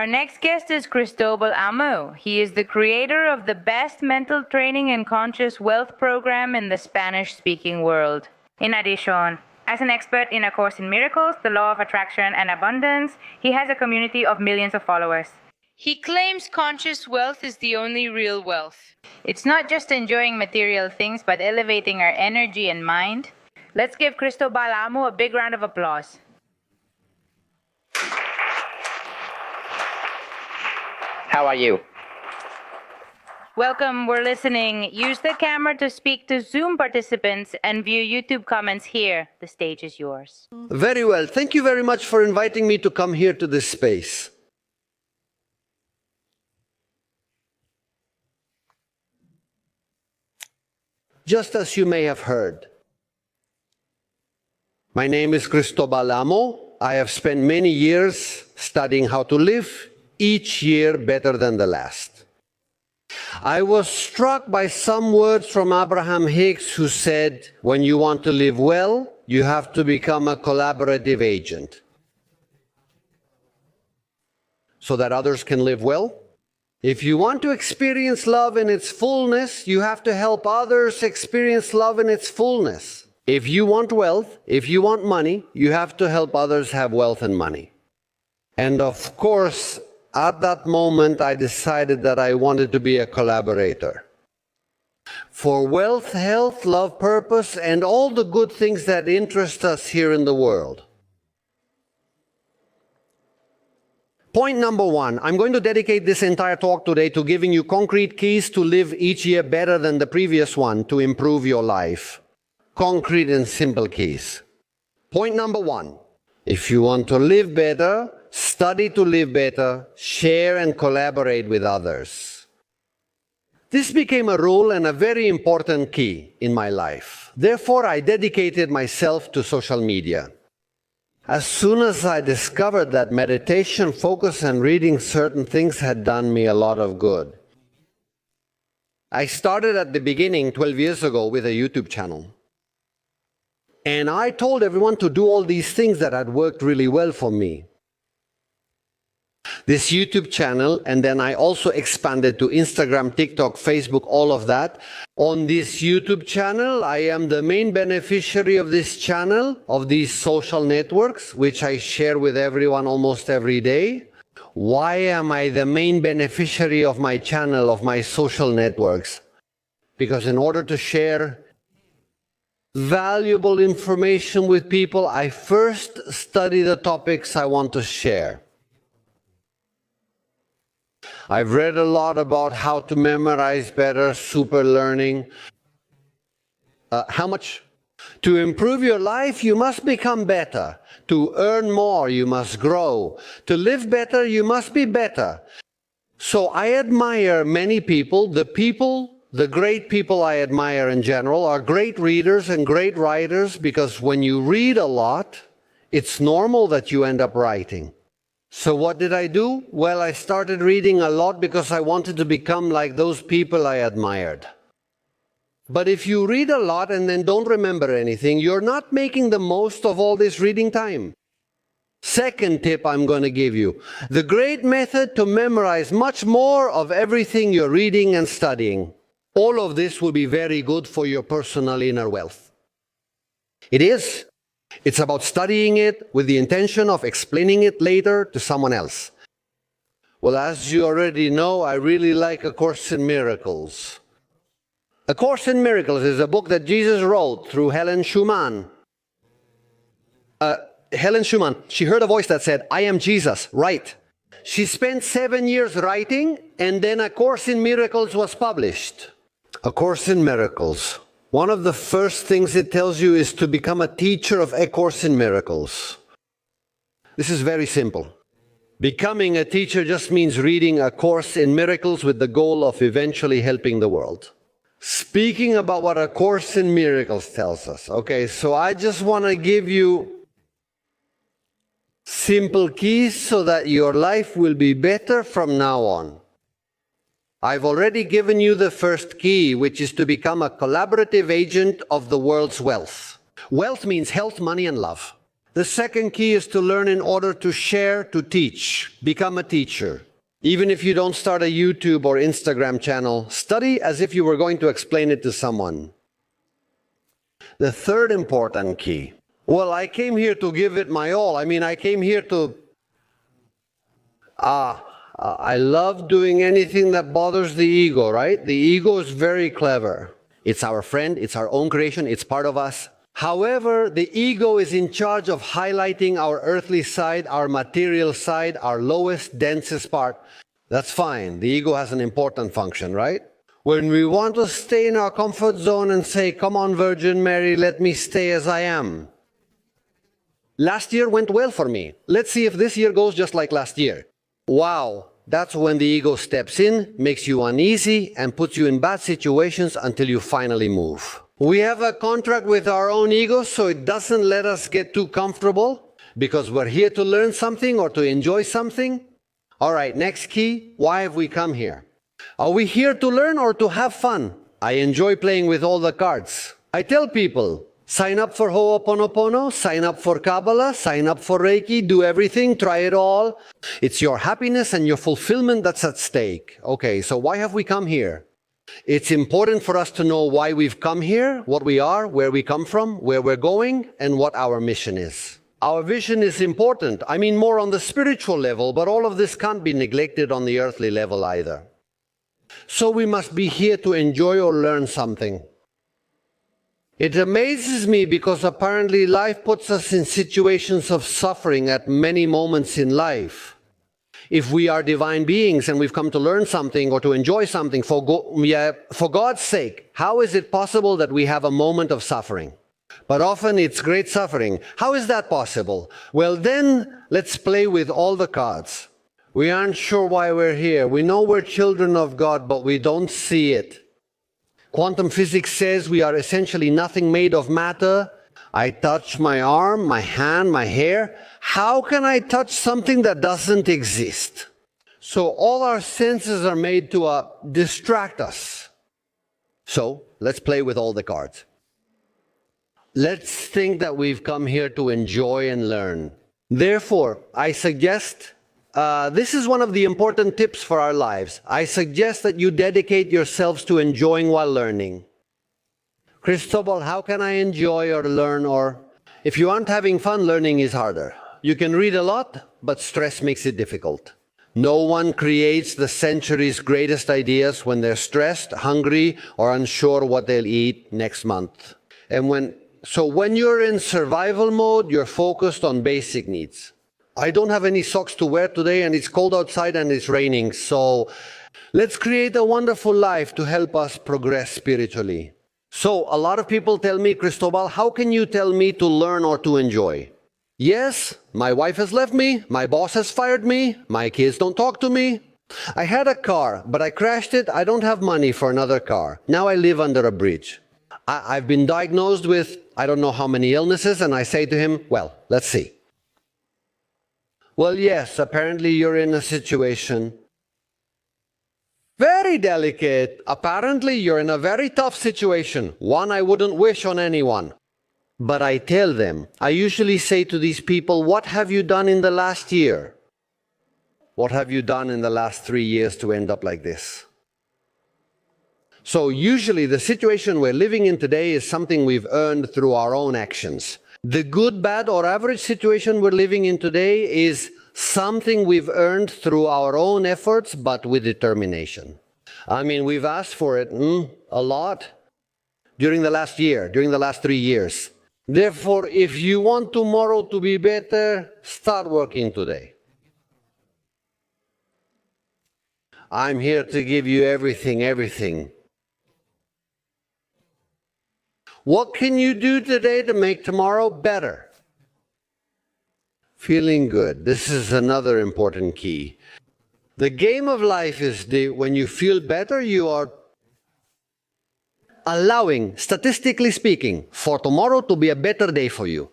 next guest is Cristobal Amo. He is the creator of the best mental training and conscious wealth program in the Spanish-speaking world. In addition, as an expert in A Course in Miracles, the Law of Attraction and Abundance, he has a community of millions of followers. He claims conscious wealth is the only real wealth. It's not just enjoying material things, but elevating our energy and mind. Let's give Cristobal Amo a big round of applause. How are you? Welcome, we're listening. Use the camera to speak to Zoom participants and view YouTube comments here. The stage is yours. Very well. Thank you very much for inviting me to come here to this space. Just as you may have heard, my name is Cristobal Amo. I have spent many years studying how to live, each year better than the last. I was struck by some words from Abraham Hicks, who said, when you want to live well, you have to become a collaborative agent so that others can live well. If you want to experience love in its fullness, you have to help others experience love in its fullness. If you want wealth, if you want money, you have to help others have wealth and money. And of course, at that moment, I decided that I wanted to be a collaborator. For wealth, health, love, purpose, and all the good things that interest us here in the world. Point number one, I'm going to dedicate this entire talk today to giving you concrete keys to live each year better than the previous one to improve your life. Concrete and simple keys. Point number one, if you want to live better, study to live better, share and collaborate with others. This became a rule and a very important key in my life. Therefore, I dedicated myself to social media. As soon as I discovered that meditation, focus, and reading certain things had done me a lot of good, I started at the beginning 12 years ago with a YouTube channel. And I told everyone to do all these things that had worked really well for me. This YouTube channel, and then I also expanded to Instagram, TikTok, Facebook, all of that. On this YouTube channel, I am the main beneficiary of this channel, of these social networks, which I share with everyone almost every day. Why am I the main beneficiary of my channel, of my social networks? Because in order to share valuable information with people, I first study the topics I want to share. I've read a lot about how to memorize better, super learning. To improve your life, you must become better. To earn more, you must grow. To live better, you must be better. So I admire many people. The great people I admire in general are great readers and great writers, because when you read a lot, it's normal that you end up writing. So what did I do? Well, I started reading a lot because I wanted to become like those people I admired. But if you read a lot and then don't remember anything, you're not making the most of all this reading time. Second tip I'm going to give you. The great method to memorize much more of everything you're reading and studying. All of this will be very good for your personal inner wealth. It is. It's about studying it with the intention of explaining it later to someone else. Well, as you already know, I really like A Course in Miracles. A Course in Miracles is a book that Jesus wrote through Helen Schumann. Helen Schumann, she heard a voice that said, "I am Jesus, write." She spent 7 years writing, and then A Course in Miracles was published. A Course in Miracles. One of the first things it tells you is to become a teacher of A Course in Miracles. This is very simple. Becoming a teacher just means reading A Course in Miracles with the goal of eventually helping the world. Speaking about what A Course in Miracles tells us. Okay, so I just want to give you simple keys so that your life will be better from now on. I've already given you the first key, which is to become a collaborative agent of the world's wealth. Wealth means health, money, and love. The second key is to learn in order to share, to teach. Become a teacher. Even if you don't start a YouTube or Instagram channel, study as if you were going to explain it to someone. The third important key. Well, I came here to give it my all. I came here to... I love doing anything that bothers the ego, right? The ego is very clever. It's our friend, it's our own creation, it's part of us. However, the ego is in charge of highlighting our earthly side, our material side, our lowest, densest part. That's fine. The ego has an important function, right? When we want to stay in our comfort zone and say, come on, Virgin Mary, let me stay as I am. Last year went well for me. Let's see if this year goes just like last year. Wow, that's when the ego steps in, makes you uneasy, and puts you in bad situations until you finally move. We have a contract with our own ego, so it doesn't let us get too comfortable, because we're here to learn something or to enjoy something. All right, next key, why have we come here? Are we here to learn or to have fun? I enjoy playing with all the cards. I tell people, sign up for Ho'oponopono, sign up for Kabbalah, sign up for Reiki, do everything, try it all. It's your happiness and your fulfillment that's at stake. Okay, so why have we come here? It's important for us to know why we've come here, what we are, where we come from, where we're going, and what our mission is. Our vision is important. More on the spiritual level, but all of this can't be neglected on the earthly level either. So we must be here to enjoy or learn something. It amazes me because apparently life puts us in situations of suffering at many moments in life. If we are divine beings and we've come to learn something or to enjoy something, for God's sake, how is it possible that we have a moment of suffering? But often it's great suffering. How is that possible? Well, then let's play with all the cards. We aren't sure why we're here. We know we're children of God, but we don't see it. Quantum physics says we are essentially nothing made of matter. I touch my arm, my hand, my hair. How can I touch something that doesn't exist? So all our senses are made to distract us. So let's play with all the cards. Let's think that we've come here to enjoy and learn. Therefore, I suggest, this is one of the important tips for our lives. I suggest that you dedicate yourselves to enjoying while learning. Cristobal, how can I enjoy or learn? Or if you aren't having fun, learning is harder. You can read a lot, but stress makes it difficult. No one creates the century's greatest ideas when they're stressed, hungry, or unsure what they'll eat next month. So when you're in survival mode, you're focused on basic needs. I don't have any socks to wear today, and it's cold outside and it's raining. So let's create a wonderful life to help us progress spiritually. So a lot of people tell me, Cristobal, how can you tell me to learn or to enjoy? Yes, my wife has left me, my boss has fired me, my kids don't talk to me. I had a car, but I crashed it. I don't have money for another car. Now I live under a bridge. I've been diagnosed with I don't know how many illnesses, and I say to him, well, let's see. Well, yes, apparently you're in a situation very delicate. Apparently you're in a very tough situation, one I wouldn't wish on anyone. But I tell them, I usually say to these people, what have you done in the last year? What have you done in the last 3 years to end up like this? So usually the situation we're living in today is something we've earned through our own actions. The good, bad, or average situation we're living in today is something we've earned through our own efforts, but with determination. We've asked for it a lot during the last year, during the last 3 years. Therefore, if you want tomorrow to be better, start working today. I'm here to give you everything. What can you do today to make tomorrow better? Feeling good. This is another important key. The game of life is when you feel better, you are allowing, statistically speaking, for tomorrow to be a better day for you.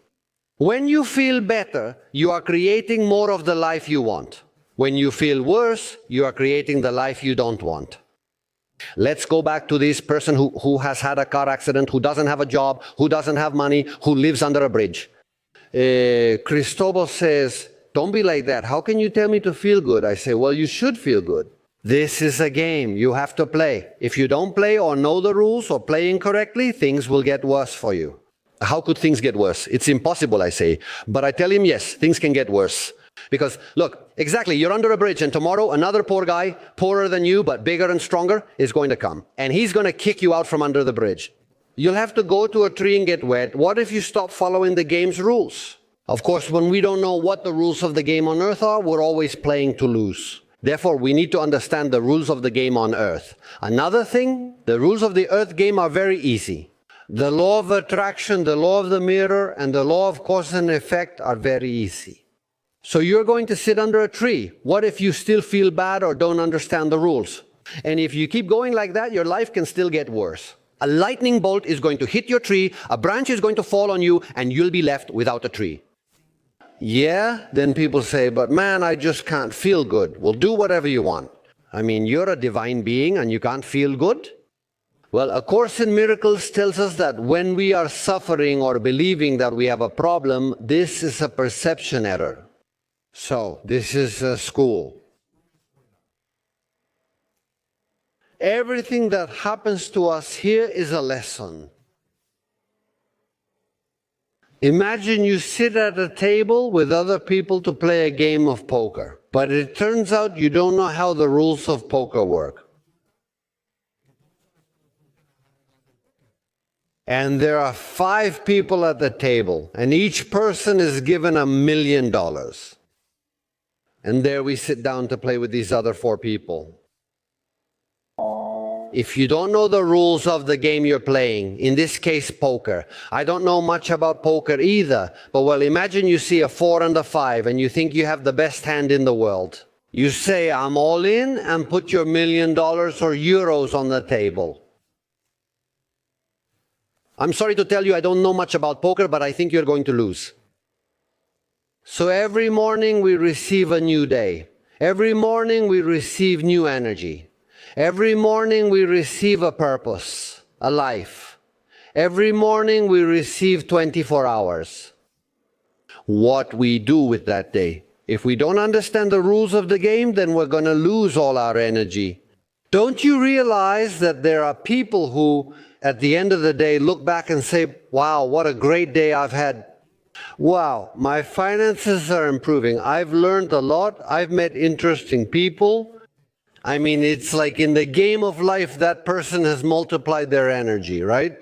When you feel better, you are creating more of the life you want. When you feel worse, you are creating the life you don't want. Let's go back to this person who has had a car accident, who doesn't have a job, who doesn't have money, who lives under a bridge. Cristobal says, don't be like that. How can you tell me to feel good? I say, well, you should feel good. This is a game. You have to play. If you don't play or know the rules or play incorrectly, things will get worse for you. How could things get worse? It's impossible, I say. But I tell him, yes, things can get worse. Because, look, exactly, you're under a bridge, and tomorrow another poor guy, poorer than you, but bigger and stronger, is going to come. And he's going to kick you out from under the bridge. You'll have to go to a tree and get wet. What if you stop following the game's rules? Of course, when we don't know what the rules of the game on earth are, we're always playing to lose. Therefore, we need to understand the rules of the game on earth. Another thing, the rules of the earth game are very easy. The law of attraction, the law of the mirror, and the law of cause and effect are very easy. So you're going to sit under a tree. What if you still feel bad or don't understand the rules? And if you keep going like that, your life can still get worse. A lightning bolt is going to hit your tree, a branch is going to fall on you, and you'll be left without a tree. Yeah, then people say, but man, I just can't feel good. Well, do whatever you want. I mean, you're a divine being and you can't feel good? Well, A Course in Miracles tells us that when we are suffering or believing that we have a problem, this is a perception error. So, this is a school. Everything that happens to us here is a lesson. Imagine you sit at a table with other people to play a game of poker, but it turns out you don't know how the rules of poker work. And there are 5 people at the table, and each person is given $1 million. And there we sit down to play with these other 4 people. If you don't know the rules of the game you're playing, in this case poker, I don't know much about poker either, but well, imagine you see a 4 and a 5 and you think you have the best hand in the world. You say, I'm all in, and put your $1 million or euros on the table. I'm sorry to tell you I don't know much about poker, but I think you're going to lose. So every morning we receive a new day. Every morning we receive new energy. Every morning we receive a purpose, a life. Every morning we receive 24 hours. What we do with that day. If we don't understand the rules of the game, then we're going to lose all our energy. Don't you realize that there are people who, at the end of the day, look back and say, wow, what a great day I've had. Wow, my finances are improving. I've learned a lot. I've met interesting people. I mean, it's like in the game of life, that person has multiplied their energy, right?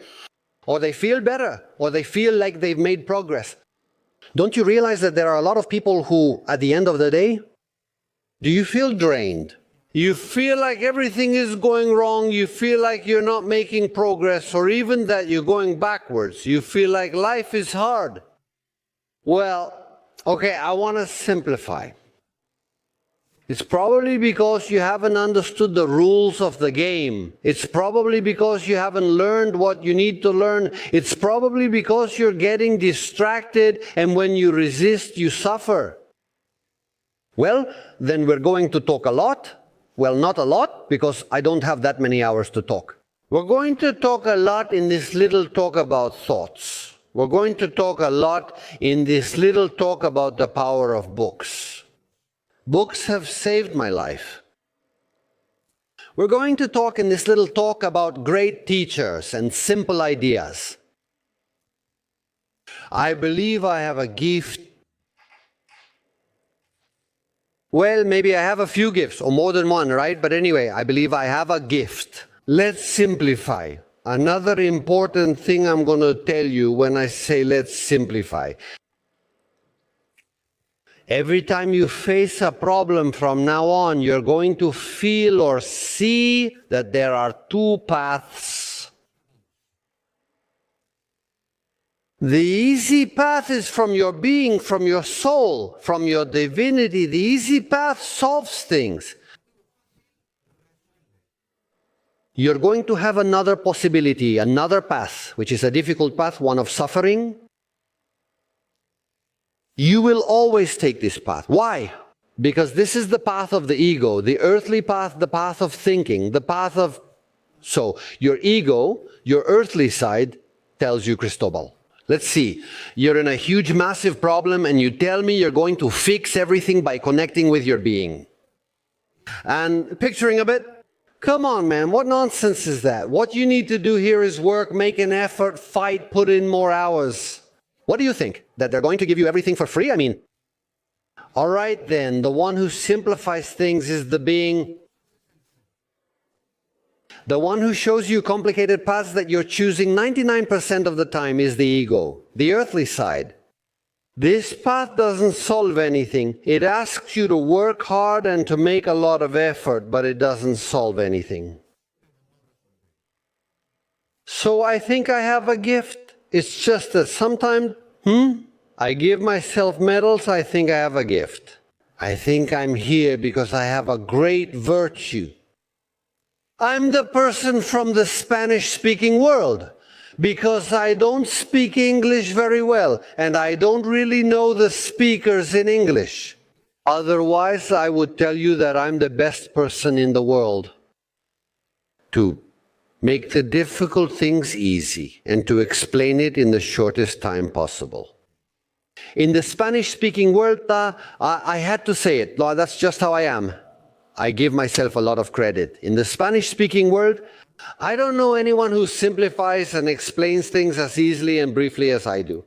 Or they feel better, or they feel like they've made progress. Don't you realize that there are a lot of people who, at the end of the day, do you feel drained? You feel like everything is going wrong, you feel like you're not making progress, or even that you're going backwards. You feel like life is hard. Well, okay, I want to simplify. It's probably because you haven't understood the rules of the game. It's probably because you haven't learned what you need to learn. It's probably because you're getting distracted, and when you resist, you suffer. Well, then we're going to talk a lot. Well, not a lot, because I don't have that many hours to talk. We're going to talk a lot in this little talk about thoughts. We're going to talk a lot in this little talk about the power of books. Books have saved my life. We're going to talk in this little talk about great teachers and simple ideas. I believe I have a gift. Well, maybe I have a few gifts, or more than one, right? But anyway, I believe I have a gift. Let's simplify. Another important thing I'm going to tell you when I say let's simplify. Every time you face a problem from now on, you're going to feel or see that there are 2 paths. The easy path is from your being, from your soul, from your divinity. The easy path solves things. You're going to have another possibility, another path, which is a difficult path, one of suffering. You will always take this path. Why? Because this is the path of the ego, the earthly path, the path of thinking, the path of... So, your ego, your earthly side, tells you, Cristobal, Let's see. You're in a huge, massive problem and you tell me you're going to fix everything by connecting with your being. And picturing a bit, come on, man, what nonsense is that? What you need to do here is work, make an effort, fight, put in more hours. What do you think? That they're going to give you everything for free? I mean, all right then, the one who simplifies things is the being. The one who shows you complicated paths that you're choosing 99% of the time is the ego, the earthly side. This path doesn't solve anything. It asks you to work hard and to make a lot of effort, but it doesn't solve anything. So I think I have a gift. It's just that sometimes, I give myself medals, I think I have a gift. I think I'm here because I have a great virtue. I'm the person from the Spanish-speaking world. Because I don't speak English very well, and I don't really know the speakers in English. Otherwise, I would tell you that I'm the best person in the world to make the difficult things easy and to explain it in the shortest time possible. In the Spanish-speaking world, I had to say it. That's just how I am. I give myself a lot of credit. In the Spanish-speaking world, I don't know anyone who simplifies and explains things as easily and briefly as I do.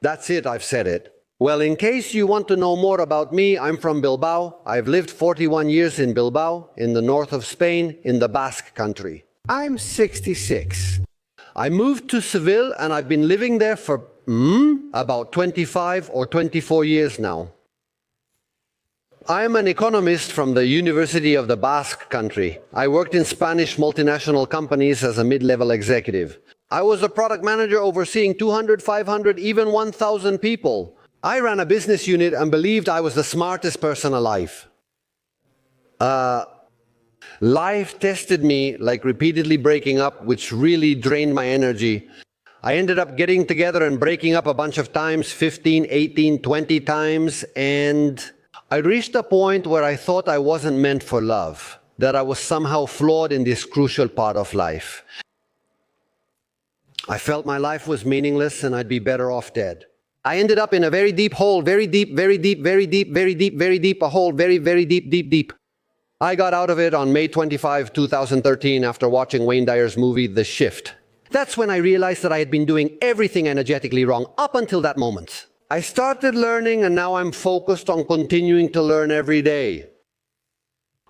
That's it, I've said it. Well, in case you want to know more about me, I'm from Bilbao. I've lived 41 years in Bilbao, in the north of Spain, in the Basque country. I'm 66. I moved to Seville and I've been living there for about 25 or 24 years now. I'm an economist from the University of the Basque Country. I worked in Spanish multinational companies as a mid-level executive. I was a product manager overseeing 200, 500, even 1,000 people. I ran a business unit and believed I was the smartest person alive. Life tested me, like repeatedly breaking up, which really drained my energy. I ended up getting together and breaking up a bunch of times, 15, 18, 20 times, and I reached a point where I thought I wasn't meant for love, that I was somehow flawed in this crucial part of life. I felt my life was meaningless and I'd be better off dead. I ended up in a very deep hole, very deep, very deep, very deep, very deep, very deep, a hole, very, very deep, deep, deep. I got out of it on May 25, 2013 after watching Wayne Dyer's movie, The Shift. That's when I realized that I had been doing everything energetically wrong up until that moment. I started learning and now I'm focused on continuing to learn every day.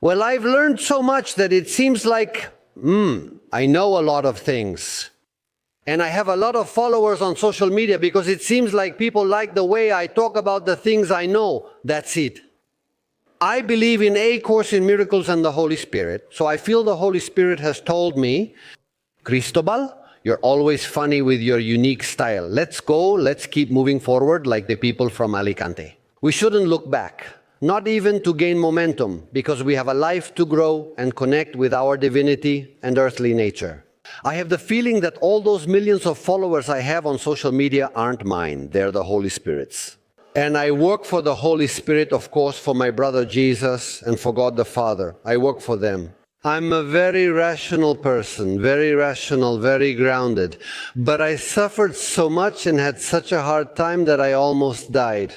Well, I've learned so much that it seems like, I know a lot of things. And I have a lot of followers on social media because it seems like people like the way I talk about the things I know. That's it. I believe in A Course in Miracles and the Holy Spirit. So I feel the Holy Spirit has told me, Cristobal, you're always funny with your unique style. Let's go, let's keep moving forward like the people from Alicante. We shouldn't look back, not even to gain momentum, because we have a life to grow and connect with our divinity and earthly nature. I have the feeling that all those millions of followers I have on social media aren't mine, they're the Holy Spirit's. And I work for the Holy Spirit, of course, for my brother Jesus and for God the Father. I work for them. I'm a very rational person, very rational, very grounded. But I suffered so much and had such a hard time that I almost died.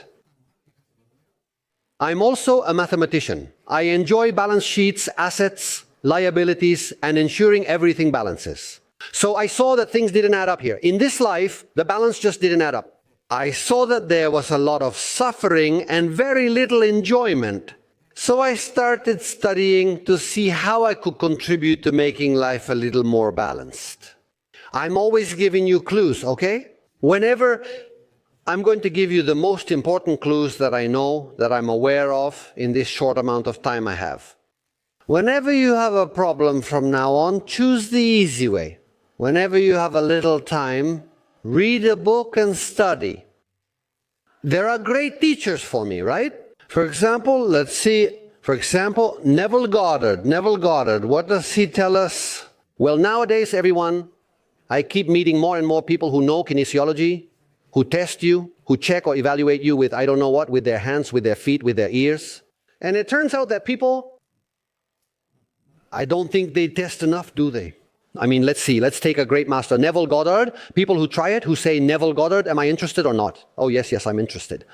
I'm also a mathematician. I enjoy balance sheets, assets, liabilities, and ensuring everything balances. So I saw that things didn't add up here. In this life, the balance just didn't add up. I saw that there was a lot of suffering and very little enjoyment. So I started studying to see how I could contribute to making life a little more balanced. I'm always giving you clues, okay? Whenever I'm going to give you the most important clues that I know, that I'm aware of in this short amount of time I have. Whenever you have a problem from now on, choose the easy way. Whenever you have a little time, read a book and study. There are great teachers for me, right? For example, let's see, Neville Goddard. Neville Goddard, what does he tell us? Well, nowadays, everyone, I keep meeting more and more people who know kinesiology, who test you, who check or evaluate you with I don't know what, with their hands, with their feet, with their ears. And it turns out that people, I don't think they test enough, do they? I mean, let's see. Let's take a great master, Neville Goddard. People who try it, who say, Neville Goddard, am I interested or not? Oh, yes, I'm interested.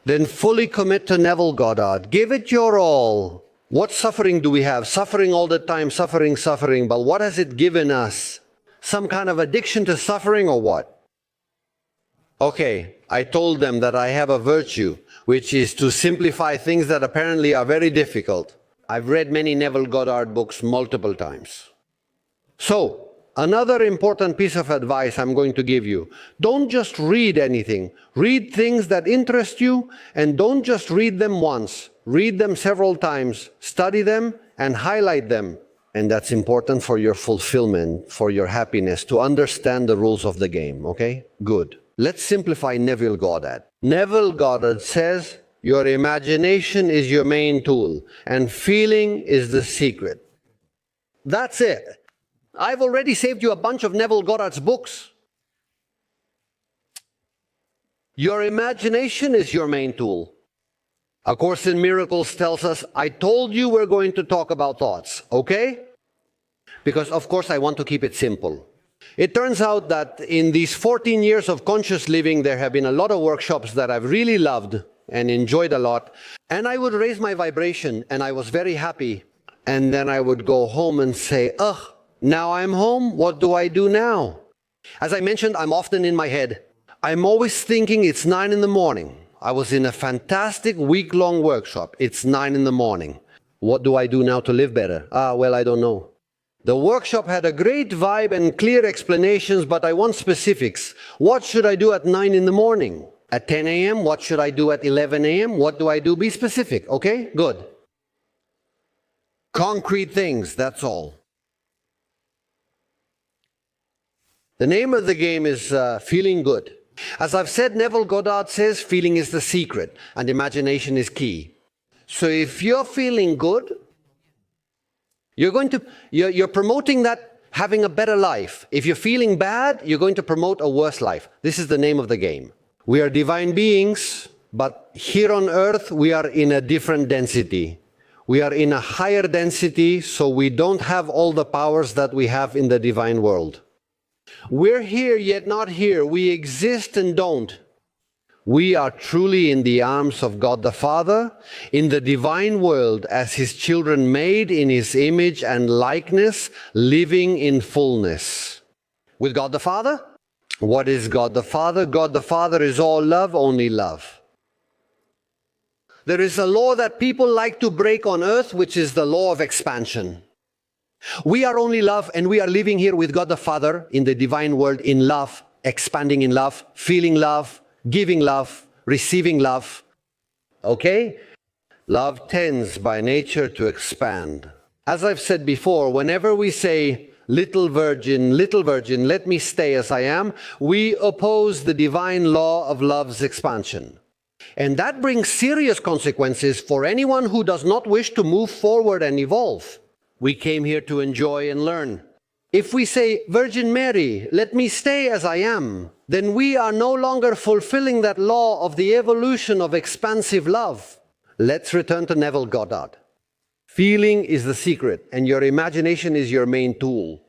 Then fully commit to Neville Goddard. Give it your all. What suffering do we have? Suffering all the time, suffering. But what has it given us? Some kind of addiction to suffering or what? Okay, I told them that I have a virtue, which is to simplify things that apparently are very difficult. I've read many Neville Goddard books multiple times. So, another important piece of advice I'm going to give you. Don't just read anything. Read things that interest you, and don't just read them once. Read them several times, study them, and highlight them. And that's important for your fulfillment, for your happiness, to understand the rules of the game, okay? Good. Let's simplify Neville Goddard. Neville Goddard says, your imagination is your main tool, and feeling is the secret. That's it. I've already saved you a bunch of Neville Goddard's books. Your imagination is your main tool. A Course in Miracles tells us, I told you we're going to talk about thoughts, okay? Because of course I want to keep it simple. It turns out that in these 14 years of conscious living, there have been a lot of workshops that I've really loved and enjoyed a lot. And I would raise my vibration and I was very happy. And then I would go home and say, ugh, now I'm home, what do I do now? As I mentioned, I'm often in my head. I'm always thinking it's 9 in the morning. I was in a fantastic week-long workshop. It's 9 in the morning. What do I do now to live better? Well, I don't know. The workshop had a great vibe and clear explanations, but I want specifics. What should I do at 9 in the morning? At 10 a.m.? What should I do at 11 a.m.? What do I do? Be specific, okay? Good. Concrete things, that's all. The name of the game is feeling good. As I've said, Neville Goddard says feeling is the secret and imagination is key. So if you're feeling good, you're promoting that having a better life. If you're feeling bad, you're going to promote a worse life. This is the name of the game. We are divine beings, but here on earth we are in a different density. We are in a higher density, so we don't have all the powers that we have in the divine world. We're here yet not here. We exist and don't. We are truly in the arms of God the Father, in the divine world as His children made in His image and likeness, living in fullness. With God the Father? What is God the Father? God the Father is all love, only love. There is a law that people like to break on earth, which is the law of expansion. We are only love, and we are living here with God the Father in the divine world in love, expanding in love, feeling love, giving love, receiving love. Okay? Love tends by nature to expand. As I've said before, whenever we say, little virgin, let me stay as I am, we oppose the divine law of love's expansion. And that brings serious consequences for anyone who does not wish to move forward and evolve. We came here to enjoy and learn. If we say, Virgin Mary, let me stay as I am, then we are no longer fulfilling that law of the evolution of expansive love. Let's return to Neville Goddard. Feeling is the secret, and your imagination is your main tool.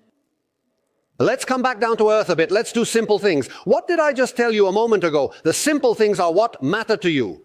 Let's come back down to earth a bit. Let's do simple things. What did I just tell you a moment ago? The simple things are what matter to you.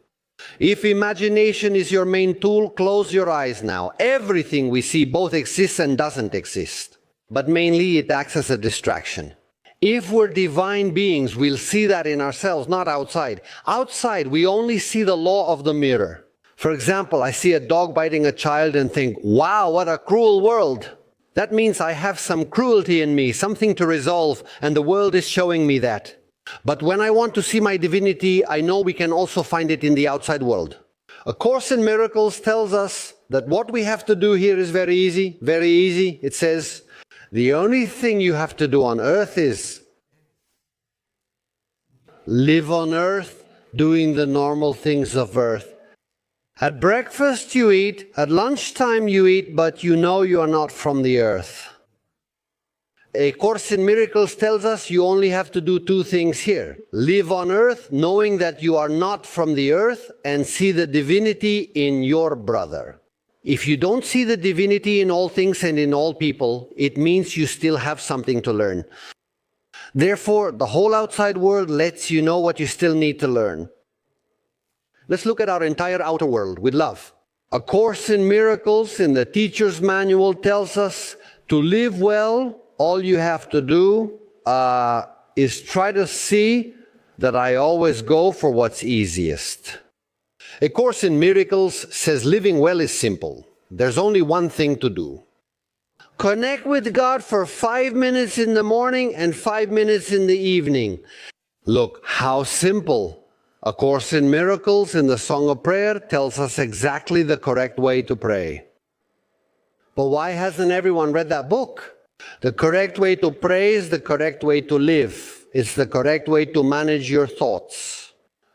If imagination is your main tool, close your eyes now. Everything we see both exists and doesn't exist. But mainly it acts as a distraction. If we're divine beings, we'll see that in ourselves, not outside. Outside, we only see the law of the mirror. For example, I see a dog biting a child and think, wow, what a cruel world. That means I have some cruelty in me, something to resolve, and the world is showing me that. But when I want to see my divinity, I know we can also find it in the outside world. A Course in Miracles tells us that what we have to do here is very easy, very easy. It says, the only thing you have to do on earth is live on earth, doing the normal things of earth. At breakfast you eat, at lunchtime you eat, but you know you are not from the earth. A Course in Miracles tells us you only have to do two things here. Live on earth, knowing that you are not from the earth, and see the divinity in your brother. If you don't see the divinity in all things and in all people, it means you still have something to learn. Therefore, the whole outside world lets you know what you still need to learn. Let's look at our entire outer world with love. A Course in Miracles in the Teacher's Manual tells us to live well, all you have to do is try to see that I always go for what's easiest. A Course in Miracles says living well is simple. There's only one thing to do. Connect with God for 5 minutes in the morning and 5 minutes in the evening. Look, how simple. A Course in Miracles in the Song of Prayer tells us exactly the correct way to pray. But why hasn't everyone read that book? The correct way to pray is the correct way to live. It's the correct way to manage your thoughts.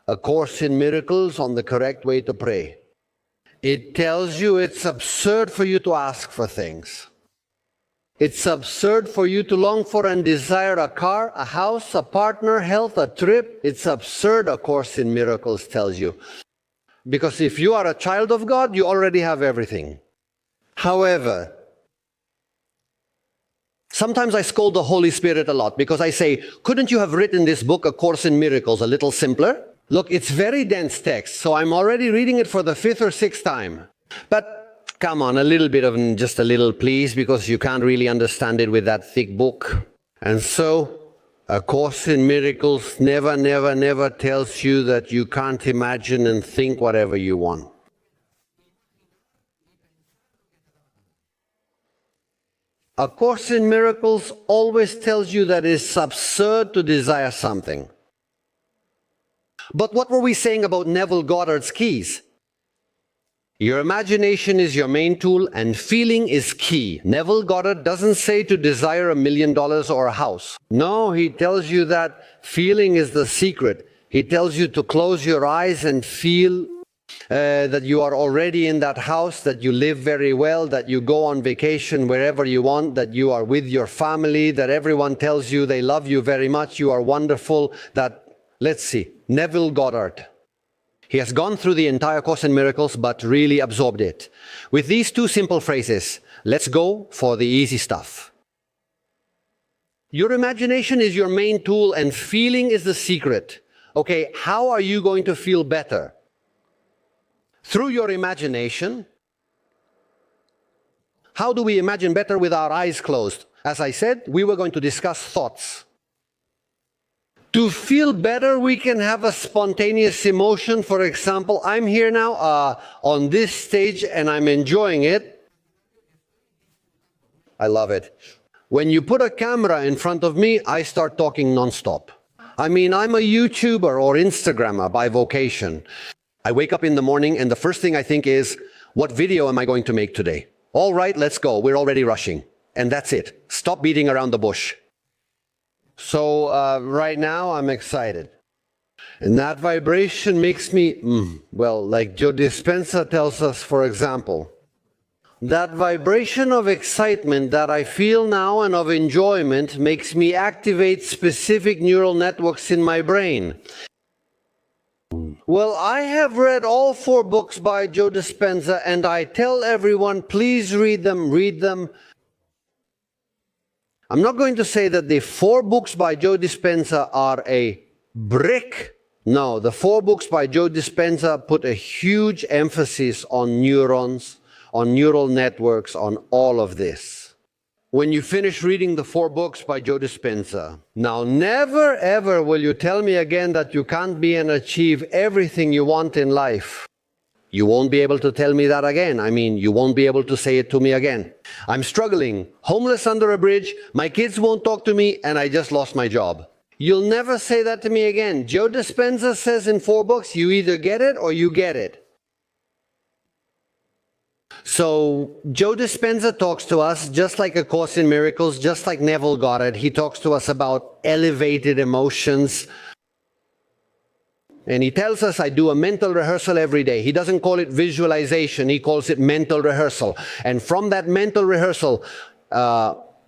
A Course in Miracles on the correct way to pray. It tells you it's absurd for you to ask for things. It's absurd for you to long for and desire a car, a house, a partner, health, a trip. It's absurd, A Course in Miracles tells you. Because if you are a child of God, you already have everything. However, sometimes I scold the Holy Spirit a lot because I say, couldn't you have written this book, A Course in Miracles, a little simpler? Look, it's very dense text, so I'm already reading it for the 5th or 6th time. But come on, a little bit of just a little please, because you can't really understand it with that thick book. And so, A Course in Miracles never tells you that you can't imagine and think whatever you want. A Course in Miracles always tells you that it's absurd to desire something. But what were we saying about Neville Goddard's keys? Your imagination is your main tool and feeling is key. Neville Goddard doesn't say to desire $1 million or a house. No, he tells you that feeling is the secret. He tells you to close your eyes and feel that you are already in that house, that you live very well, that you go on vacation wherever you want, that you are with your family, that everyone tells you they love you very much, you are wonderful, that, let's see, Neville Goddard. He has gone through the entire Course in Miracles, but really absorbed it. With these 2 simple phrases, let's go for the easy stuff. Your imagination is your main tool and feeling is the secret. Okay, how are you going to feel better? Through your imagination. How do we imagine better with our eyes closed? As I said, we were going to discuss thoughts. To feel better, we can have a spontaneous emotion. For example, I'm here now on this stage and I'm enjoying it. I love it. When you put a camera in front of me, I start talking nonstop. I mean, I'm a YouTuber or Instagrammer by vocation. I wake up in the morning and the first thing I think is, what video am I going to make today? All right, let's go. We're already rushing. And that's it. Stop beating around the bush. So right now I'm excited. And that vibration makes me, well, like Joe Dispenza tells us, for example, that vibration of excitement that I feel now and of enjoyment makes me activate specific neural networks in my brain. Well, I have read all 4 books by Joe Dispenza and I tell everyone, please read them, read them. I'm not going to say that the 4 books by Joe Dispenza are a brick. No, the 4 books by Joe Dispenza put a huge emphasis on neurons, on neural networks, on all of this. When you finish reading the 4 books by Joe Dispenza, now never ever will you tell me again that you can't be and achieve everything you want in life. You won't be able to tell me that again. I mean, you won't be able to say it to me again. I'm struggling, homeless under a bridge, my kids won't talk to me, and I just lost my job. You'll never say that to me again. Joe Dispenza says in 4 books, you either get it or you get it. So Joe Dispenza talks to us just like A Course in Miracles, just like Neville Goddard. He talks to us about elevated emotions. And he tells us I do a mental rehearsal every day. He doesn't call it visualization, he calls it mental rehearsal. And from that mental rehearsal,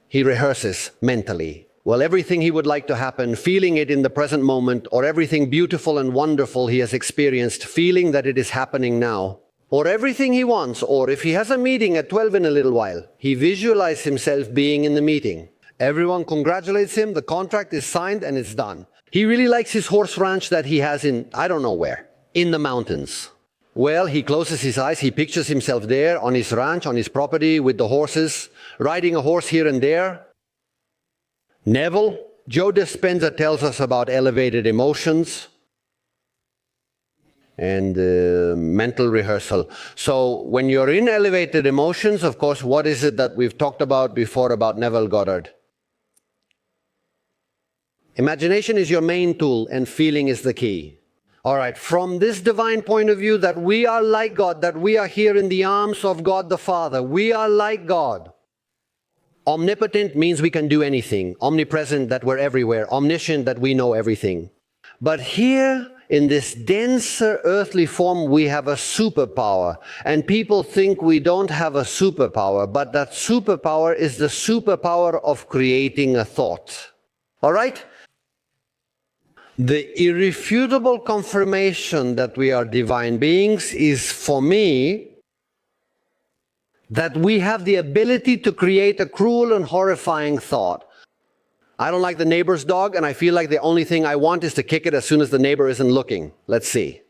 he rehearses mentally. Well, everything he would like to happen, feeling it in the present moment, or everything beautiful and wonderful he has experienced, feeling that it is happening now. or everything he wants, or if he has a meeting at 12 in a little while, he visualizes himself being in the meeting. Everyone congratulates him, the contract is signed, and it's done. He really likes his horse ranch that he has in, I don't know where, in the mountains. Well, he closes his eyes, he pictures himself there on his ranch, on his property, with the horses, riding a horse here and there. Neville, Joe Dispenza tells us about elevated emotions and mental rehearsal. So when you're in elevated emotions, of course, what is it that we've talked about before about Neville Goddard? Imagination is your main tool and feeling is the key. All right, from this divine point of view that we are like God, that we are here in the arms of God the Father, we are like God. Omnipotent means we can do anything. Omnipresent, that we're everywhere. Omniscient, that we know everything. But here, in this denser earthly form, we have a superpower. And people think we don't have a superpower, but that superpower is the superpower of creating a thought. All right? The irrefutable confirmation that we are divine beings is, for me, that we have the ability to create a cruel and horrifying thought. I don't like the neighbor's dog, and I feel like the only thing I want is to kick it as soon as the neighbor isn't looking. Let's see.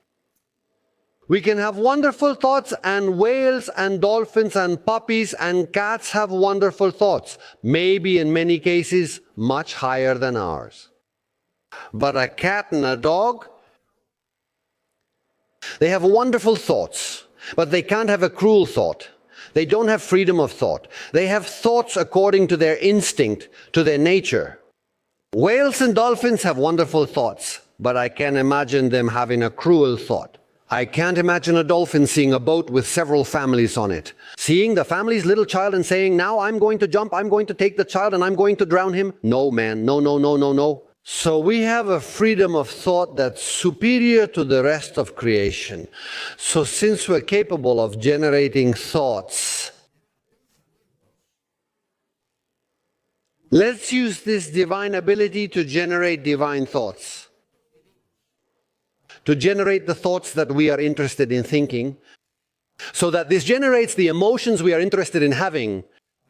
We can have wonderful thoughts, and whales and dolphins and puppies and cats have wonderful thoughts, maybe in many cases much higher than ours. But a cat and a dog, they have wonderful thoughts, but they can't have a cruel thought. They don't have freedom of thought. They have thoughts according to their instinct, to their nature. Whales and dolphins have wonderful thoughts, but I can't imagine them having a cruel thought. I can't imagine a dolphin seeing a boat with several families on it, seeing the family's little child and saying, now I'm going to jump, I'm going to take the child and I'm going to drown him. No, man, no, no, no, no, no. So we have a freedom of thought that's superior to the rest of creation. So since we're capable of generating thoughts, let's use this divine ability to generate divine thoughts. To generate the thoughts that we are interested in thinking, so that this generates the emotions we are interested in having,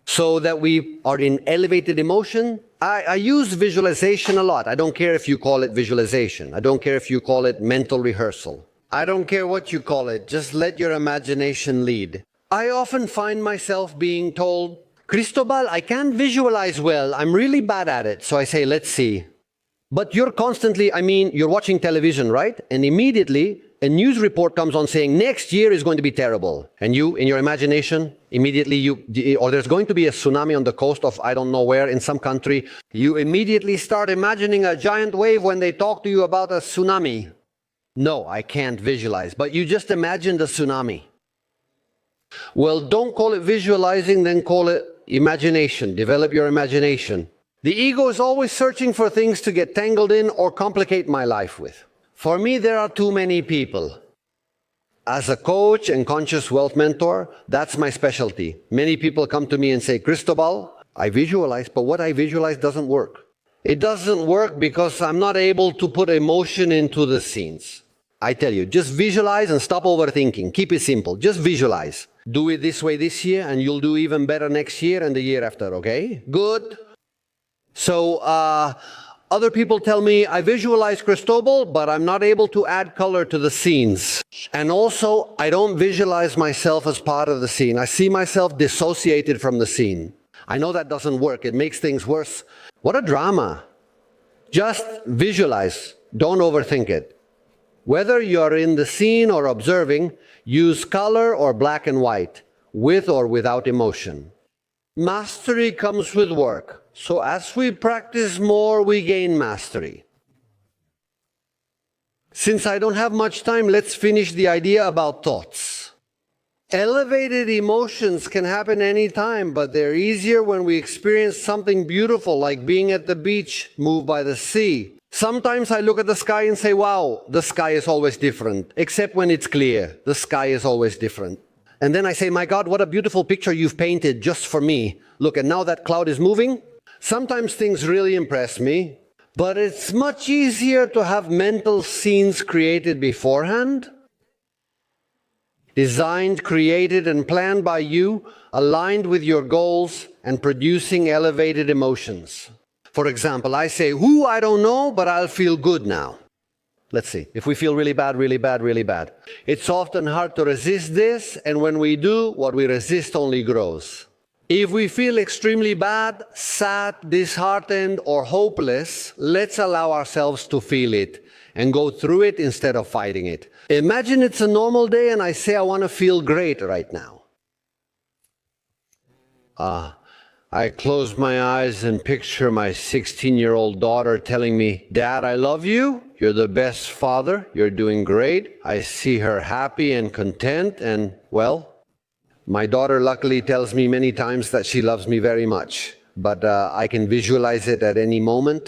so that we are in elevated emotion. I use visualization a lot. I don't care if you call it visualization. I don't care if you call it mental rehearsal. I don't care what you call it. Just let your imagination lead. I often find myself being told, Cristobal, I can't visualize well. I'm really bad at it. So I say, let's see. But you're constantly, you're watching television, right? And immediately a news report comes on saying next year is going to be terrible. And you, in your imagination, immediately or there's going to be a tsunami on the coast of I don't know where in some country. You immediately start imagining a giant wave when they talk to you about a tsunami. No, I can't visualize. But you just imagine the tsunami. Well, don't call it visualizing, then call it imagination. Develop your imagination. The ego is always searching for things to get tangled in or complicate my life with. For me, there are too many people. As a coach and conscious wealth mentor, that's my specialty. Many people come to me and say, Cristobal, I visualize, but what I visualize doesn't work. It doesn't work because I'm not able to put emotion into the scenes. I tell you, just visualize and stop overthinking. Keep it simple. Just visualize. Do it this way this year, and you'll do even better next year and the year after, okay? Good. So, other people tell me, I visualize Cristobal, but I'm not able to add color to the scenes. And also, I don't visualize myself as part of the scene. I see myself dissociated from the scene. I know that doesn't work. It makes things worse. What a drama. Just visualize. Don't overthink it. Whether you're in the scene or observing, use color or black and white, with or without emotion. Mastery comes with work. So as we practice more, we gain mastery. Since I don't have much time, let's finish the idea about thoughts. Elevated emotions can happen anytime, but they're easier when we experience something beautiful, like being at the beach, moved by the sea. Sometimes I look at the sky and say, wow, the sky is always different, except when it's clear. The sky is always different. And then I say, my God, what a beautiful picture you've painted just for me. Look, and now that cloud is moving. Sometimes things really impress me, but it's much easier to have mental scenes created beforehand. designed, created, and planned by you, aligned with your goals, and producing elevated emotions. For example, I say, "Who, I don't know, but I'll feel good now." Let's see. If we feel really bad, really bad, really bad. It's often hard to resist this, and when we do, what we resist only grows. If we feel extremely bad, sad, disheartened, or hopeless, let's allow ourselves to feel it and go through it instead of fighting it. Imagine it's a normal day and I say I want to feel great right now. I close my eyes and picture my 16-year-old daughter telling me, "Dad, I love you. You're the best father. You're doing great." I see her happy and content, and, well, my daughter luckily tells me many times that she loves me very much, but I can visualize it at any moment.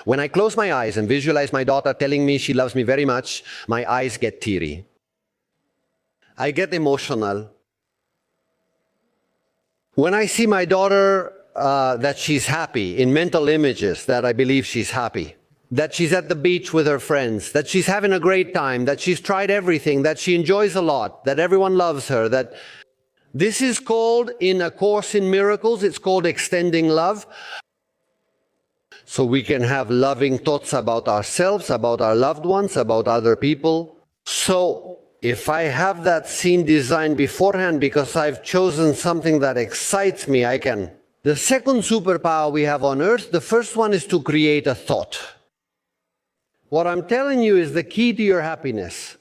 When I close my eyes and visualize my daughter telling me she loves me very much, my eyes get teary. I get emotional. When I see my daughter that she's happy in mental images, that I believe she's happy, that she's at the beach with her friends, that she's having a great time, that she's tried everything, that she enjoys a lot, that everyone loves her, that this is called, in A Course in Miracles, it's called extending love. So we can have loving thoughts about ourselves, about our loved ones, about other people. So if I have that scene designed beforehand because I've chosen something that excites me, I can. The second superpower we have on earth, the first one is to create a thought. What I'm telling you is the key to your happiness.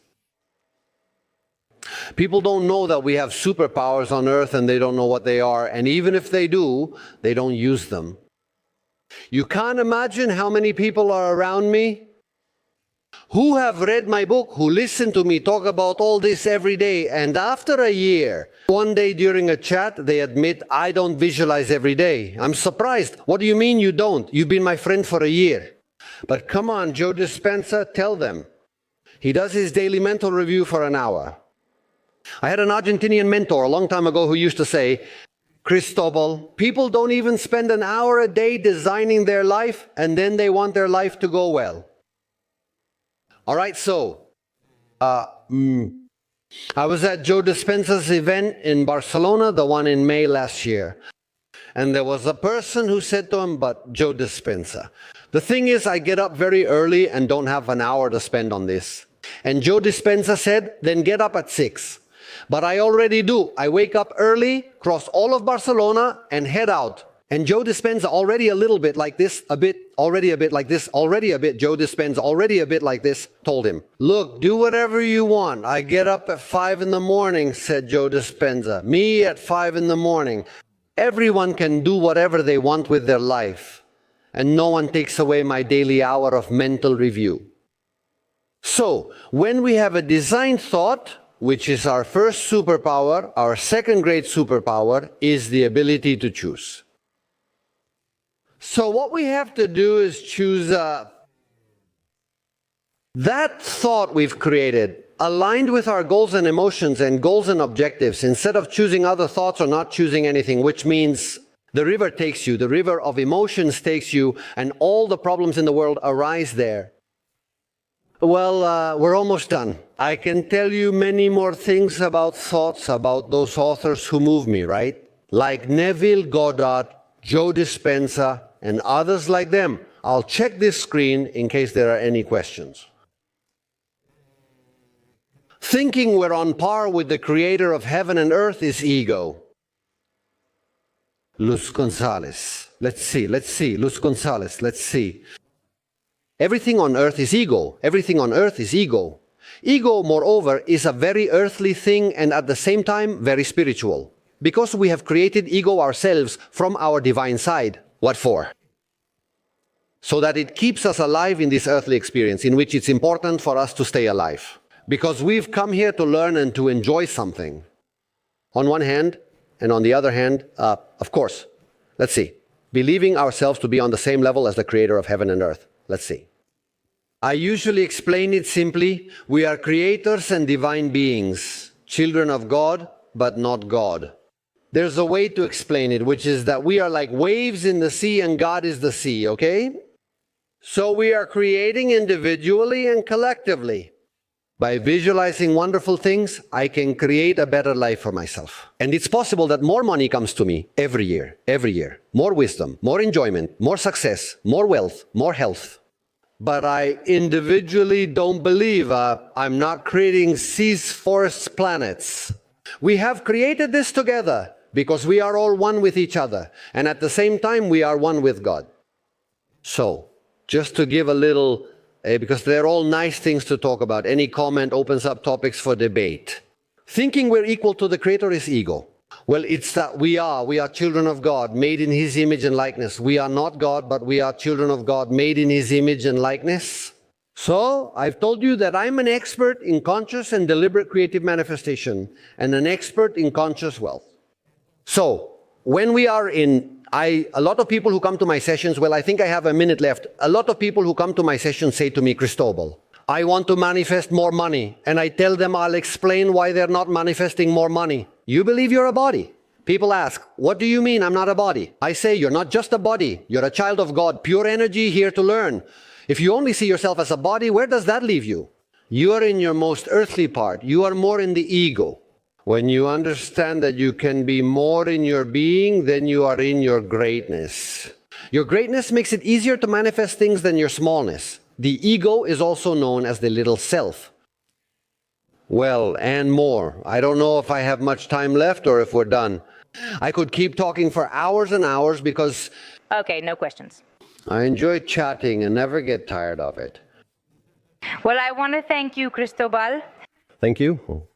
People don't know that we have superpowers on earth and they don't know what they are. And even if they do, they don't use them. You can't imagine how many people are around me who have read my book, who listen to me talk about all this every day, and after a year, one day during a chat, they admit, "I don't visualize every day." I'm surprised. "What do you mean you don't? You've been my friend for a year." But come on, Joe Dispenza, tell them. He does his daily mental review for an hour. I had an Argentinian mentor a long time ago who used to say, "Cristobal, people don't even spend an hour a day designing their life, and then they want their life to go well." All right, so I was at Joe Dispenza's event in Barcelona, the one in May last year. And there was a person who said to him, "But Joe Dispenza, the thing is I get up very early and don't have an hour to spend on this." And Joe Dispenza said, "Then get up at 6. But I already do. I wake up early, cross all of Barcelona, and head out." And Joe Dispenza already a little bit like this, a bit, already a bit like this, already a bit, Joe Dispenza already a bit like this, told him, "Look, do whatever you want. I get up at 5 in the morning, said Joe Dispenza. Me at 5 in the morning. Everyone can do whatever they want with their life. And no one takes away my daily hour of mental review." So, when we have a designed thought, which is our first superpower, our second great superpower is the ability to choose. So what we have to do is choose that thought we've created, aligned with our goals and emotions and goals and objectives, instead of choosing other thoughts or not choosing anything, which means the river takes you, the river of emotions takes you, and all the problems in the world arise there. Well, we're almost done. I can tell you many more things about thoughts, about those authors who move me, right? Like Neville Goddard, Joe Dispenza, and others like them. I'll check this screen in case there are any questions. Thinking we're on par with the creator of heaven and earth is ego. Luz Gonzalez. Let's see. Luz Gonzalez, let's see. Everything on earth is ego. Everything on earth is ego. Ego, moreover, is a very earthly thing and at the same time very spiritual. Because we have created ego ourselves from our divine side. What for? So that it keeps us alive in this earthly experience in which it's important for us to stay alive. Because we've come here to learn and to enjoy something. On one hand, and on the other hand, of course, let's see, believing ourselves to be on the same level as the creator of heaven and earth. Let's see. I usually explain it simply. We are creators and divine beings, children of God, but not God. There's a way to explain it, which is that we are like waves in the sea and God is the sea, okay? So we are creating individually and collectively. By visualizing wonderful things, I can create a better life for myself. And it's possible that more money comes to me every year. More wisdom, more enjoyment, more success, more wealth, more health. But I individually don't believe I'm not creating cease-force planets. We have created this together because we are all one with each other. And at the same time, we are one with God. So, just to give a little, because they're all nice things to talk about. Any comment opens up topics for debate. Thinking we're equal to the Creator is ego. Well, it's that we are children of God, made in His image and likeness. We are not God, but we are children of God, made in His image and likeness. So, I've told you that I'm an expert in conscious and deliberate creative manifestation, and an expert in conscious wealth. So, when we are a lot of people who come to my sessions, well, I think I have a minute left. A lot of people who come to my sessions say to me, Cristobal, I want to manifest more money. And I tell them I'll explain why they're not manifesting more money. You believe you're a body. People ask, what do you mean I'm not a body? I say, you're not just a body. You're a child of God, pure energy here to learn. If you only see yourself as a body, where does that leave you? You are in your most earthly part. You are more in the ego. When you understand that you can be more in your being, then you are in your greatness. Your greatness makes it easier to manifest things than your smallness. The ego is also known as the little self. Well, and more. I don't know if I have much time left or if we're done. I could keep talking for hours and hours because... Okay, no questions. I enjoy chatting and never get tired of it. Well, I want to thank you, Cristobal. Thank you.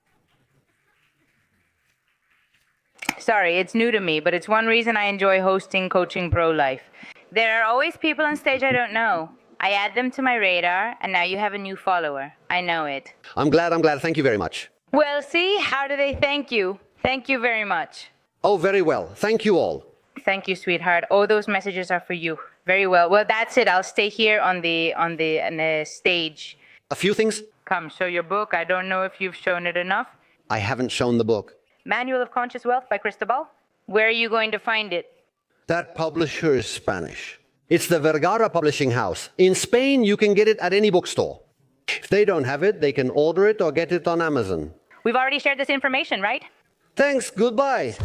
Sorry, it's new to me, but it's one reason I enjoy hosting Coaching Pro Life. There are always people on stage I don't know. I add them to my radar, and now you have a new follower. I know it. I'm glad. Thank you very much. Well, see, how do they thank you? Thank you very much. Oh, very well. Thank you all. Thank you, sweetheart. All those messages are for you. Very well. Well, that's it. I'll stay here on the stage. A few things? Come, show your book. I don't know if you've shown it enough. I haven't shown the book. Manual of Conscious Wealth by Cristobal. Where are you going to find it? That publisher is Spanish. It's the Vergara Publishing House. In Spain, you can get it at any bookstore. If they don't have it, they can order it or get it on Amazon. We've already shared this information, right? Thanks. Goodbye.